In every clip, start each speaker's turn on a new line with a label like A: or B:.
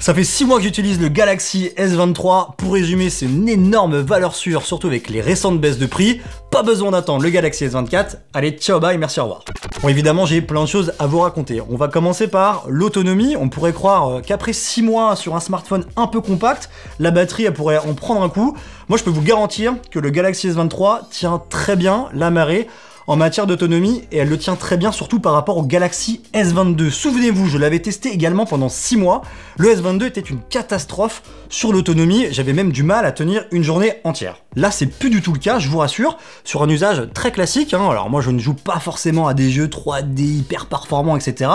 A: Ça fait 6 mois que j'utilise le Galaxy S23. Pour résumer, c'est une énorme valeur sûre, surtout avec les récentes baisses de prix. Pas besoin d'attendre le Galaxy S24. Allez, ciao, bye, merci, au revoir. Bon, évidemment, j'ai plein de choses à vous raconter. On va commencer par l'autonomie. On pourrait croire qu'après 6 mois sur un smartphone un peu compact, la batterie, elle pourrait en prendre un coup. Moi, je peux vous garantir que le Galaxy S23 tient très bien la marée en matière d'autonomie, et elle le tient très bien surtout par rapport au Galaxy S22. Souvenez-vous, je l'avais testé également pendant 6 mois. Le S22 était une catastrophe sur l'autonomie, j'avais même du mal à tenir une journée entière. Là, c'est plus du tout le cas, je vous rassure, sur un usage très classique. Alors moi, je ne joue pas forcément à des jeux 3D hyper performants, etc.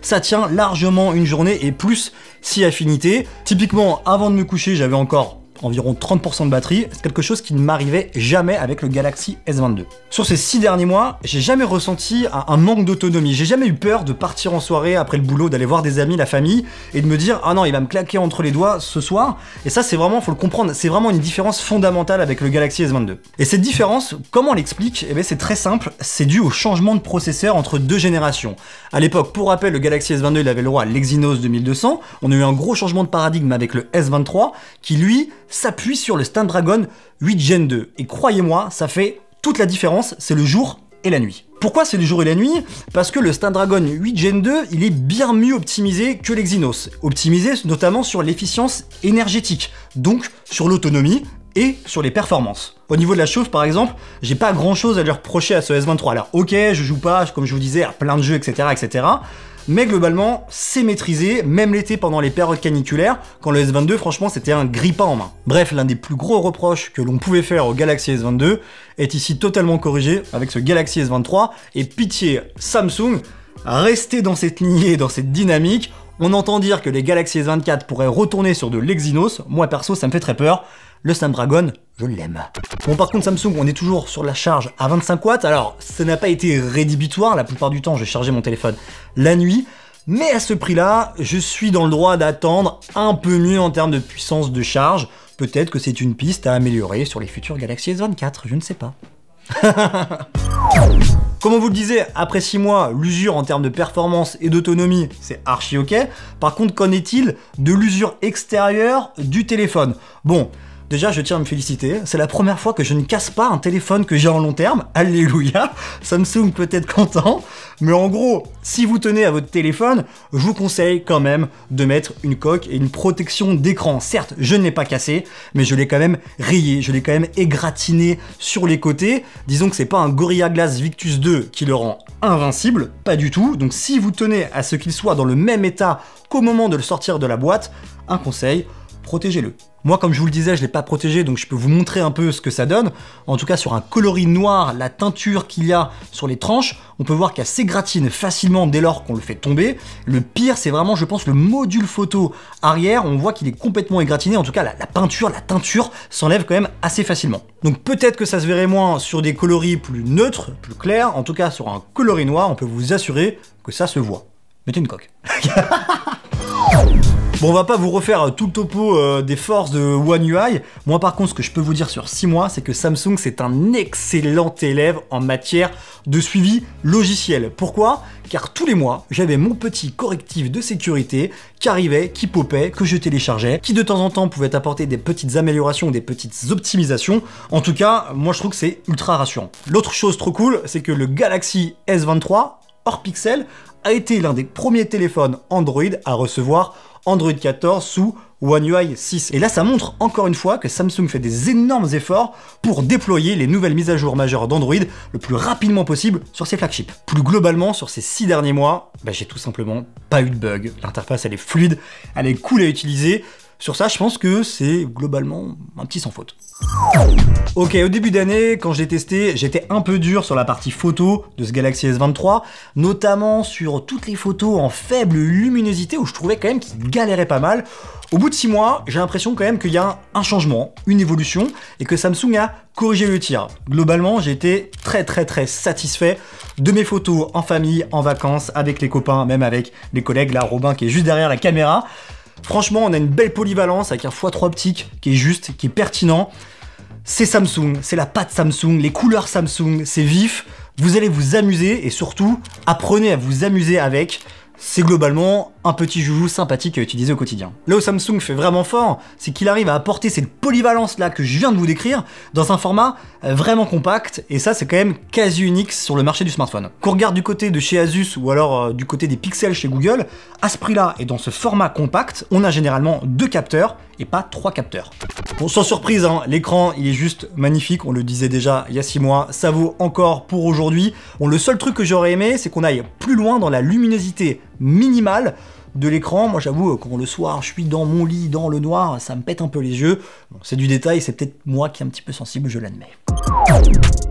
A: Ça tient largement une journée et plus si affinité. Typiquement, avant de me coucher, j'avais encore environ 30% de batterie, c'est quelque chose qui ne m'arrivait jamais avec le Galaxy S22. Sur ces 6 derniers mois, j'ai jamais ressenti un manque d'autonomie, j'ai jamais eu peur de partir en soirée après le boulot, d'aller voir des amis, la famille, et de me dire « Ah non, il va me claquer entre les doigts ce soir », et ça c'est vraiment, faut le comprendre, c'est vraiment une différence fondamentale avec le Galaxy S22. Et cette différence, comment on l'explique? Eh bien c'est très simple, c'est dû au changement de processeur entre deux générations. À l'époque, pour rappel, le Galaxy S22, il avait le droit à l'Exynos 2200, on a eu un gros changement de paradigme avec le S23, qui lui, s'appuie sur le Snapdragon 8 Gen 2. Et croyez-moi, ça fait toute la différence, c'est le jour et la nuit. Pourquoi c'est le jour et la nuit? Parce que le Snapdragon 8 Gen 2, il est bien mieux optimisé que l'Exynos. Optimisé notamment sur l'efficience énergétique, donc sur l'autonomie et sur les performances. Au niveau de la chauffe, par exemple, j'ai pas grand chose à lui reprocher à ce S23. Alors ok, je joue pas, comme je vous disais, à plein de jeux, etc., etc., mais globalement, c'est maîtrisé, même l'été pendant les périodes caniculaires, quand le S22, franchement, c'était un grille-pain en main. Bref, l'un des plus gros reproches que l'on pouvait faire au Galaxy S22 est ici totalement corrigé avec ce Galaxy S23, et pitié, Samsung, restez dans cette lignée, dans cette dynamique. On entend dire que les Galaxy S24 pourraient retourner sur de l'Exynos, moi perso, ça me fait très peur. Le Snapdragon, je l'aime. Bon, par contre, Samsung, on est toujours sur la charge à 25 watts. Alors, ça n'a pas été rédhibitoire. La plupart du temps, je chargeais mon téléphone la nuit. Mais à ce prix-là, je suis dans le droit d'attendre un peu mieux en termes de puissance de charge. Peut-être que c'est une piste à améliorer sur les futurs Galaxy S24, je ne sais pas. Comme on vous le disait, après 6 mois, l'usure en termes de performance et d'autonomie, c'est archi ok. Par contre, qu'en est-il de l'usure extérieure du téléphone? Bon, déjà, je tiens à me féliciter, c'est la première fois que je ne casse pas un téléphone que j'ai en long terme, alléluia, Samsung peut être content, mais en gros, si vous tenez à votre téléphone, je vous conseille quand même de mettre une coque et une protection d'écran. Certes, je ne l'ai pas cassé, mais je l'ai quand même rayé, je l'ai quand même égratigné sur les côtés. Disons que c'est pas un Gorilla Glass Victus 2 qui le rend invincible, pas du tout, donc si vous tenez à ce qu'il soit dans le même état qu'au moment de le sortir de la boîte, un conseil, protégez-le. Moi, comme je vous le disais, je ne l'ai pas protégé, donc je peux vous montrer un peu ce que ça donne. En tout cas, sur un coloris noir, la teinture qu'il y a sur les tranches, on peut voir qu'elle s'égratine facilement dès lors qu'on le fait tomber. Le pire, c'est vraiment, je pense, le module photo arrière. On voit qu'il est complètement égratiné. En tout cas, la peinture, la teinture s'enlève quand même assez facilement. Donc peut-être que ça se verrait moins sur des coloris plus neutres, plus clairs. En tout cas, sur un coloris noir, on peut vous assurer que ça se voit. Mettez une coque. Bon, on va pas vous refaire tout le topo des forces de One UI. Moi, par contre, ce que je peux vous dire sur 6 mois, c'est que Samsung, c'est un excellent élève en matière de suivi logiciel. Pourquoi? Car tous les mois, j'avais mon petit correctif de sécurité qui arrivait, qui popait, que je téléchargeais, qui de temps en temps pouvait apporter des petites améliorations, des petites optimisations. En tout cas, moi, je trouve que c'est ultra rassurant. L'autre chose trop cool, c'est que le Galaxy S23, hors pixel, a été l'un des premiers téléphones Android à recevoir Android 14 sous One UI 6. Et là, ça montre encore une fois que Samsung fait des énormes efforts pour déployer les nouvelles mises à jour majeures d'Android le plus rapidement possible sur ses flagships. Plus globalement, sur ces 6 derniers mois, j'ai tout simplement pas eu de bug. L'interface, elle est fluide, elle est cool à utiliser. Sur ça, je pense que c'est globalement un petit sans faute. Ok, au début d'année, quand je l'ai testé, j'étais un peu dur sur la partie photo de ce Galaxy S23, notamment sur toutes les photos en faible luminosité où je trouvais quand même qu'il galérait pas mal. Au bout de 6 mois, j'ai l'impression quand même qu'il y a un changement, une évolution, et que Samsung a corrigé le tir. Globalement, j'ai été très satisfait de mes photos en famille, en vacances, avec les copains, même avec les collègues, là, Robin qui est juste derrière la caméra. Franchement, on a une belle polyvalence avec un x3 optique qui est juste, qui est pertinent. C'est Samsung, c'est la patte Samsung, les couleurs Samsung, c'est vif. Vous allez vous amuser et surtout, apprenez à vous amuser avec. c'est globalement un petit joujou sympathique à utiliser au quotidien. Là où Samsung fait vraiment fort, c'est qu'il arrive à apporter cette polyvalence là que je viens de vous décrire dans un format vraiment compact, et ça c'est quand même quasi unique sur le marché du smartphone. Qu'on regarde du côté de chez Asus ou alors du côté des pixels chez Google, à ce prix-là et dans ce format compact, on a généralement 2 capteurs et pas 3 capteurs. Bon, sans surprise, hein, l'écran il est juste magnifique, on le disait déjà il y a 6 mois, ça vaut encore pour aujourd'hui. Bon, le seul truc que j'aurais aimé, c'est qu'on aille plus loin dans la luminosité minimale de l'écran. Moi j'avoue, quand le soir je suis dans mon lit dans le noir, ça me pète un peu les yeux. Bon, c'est du détail, c'est peut-être moi qui est un petit peu sensible, je l'admets.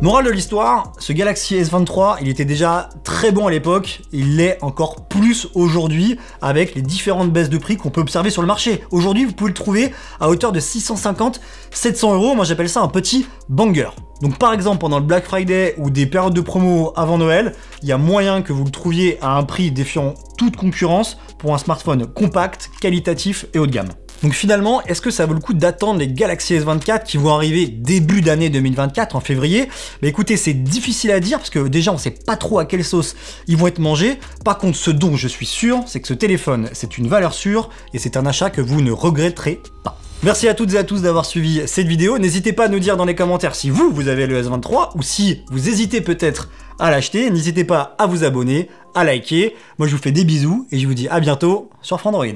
A: Morale de l'histoire, ce Galaxy S23, il était déjà très bon à l'époque, il l'est encore plus aujourd'hui avec les différentes baisses de prix qu'on peut observer sur le marché. Aujourd'hui, vous pouvez le trouver à hauteur de 650-700 €, moi j'appelle ça un petit banger. Donc par exemple, pendant le Black Friday ou des périodes de promo avant Noël, il y a moyen que vous le trouviez à un prix défiant toute concurrence pour un smartphone compact, qualitatif et haut de gamme. Donc finalement, est-ce que ça vaut le coup d'attendre les Galaxy S24 qui vont arriver début d'année 2024, en février? Bah écoutez, c'est difficile à dire parce que déjà on sait pas trop à quelle sauce ils vont être mangés. Par contre, ce dont je suis sûr, c'est que ce téléphone, c'est une valeur sûre et c'est un achat que vous ne regretterez pas. Merci à toutes et à tous d'avoir suivi cette vidéo. N'hésitez pas à nous dire dans les commentaires si vous avez le S23 ou si vous hésitez peut-être à l'acheter. N'hésitez pas à vous abonner, à liker. Moi je vous fais des bisous et je vous dis à bientôt sur Frandroid.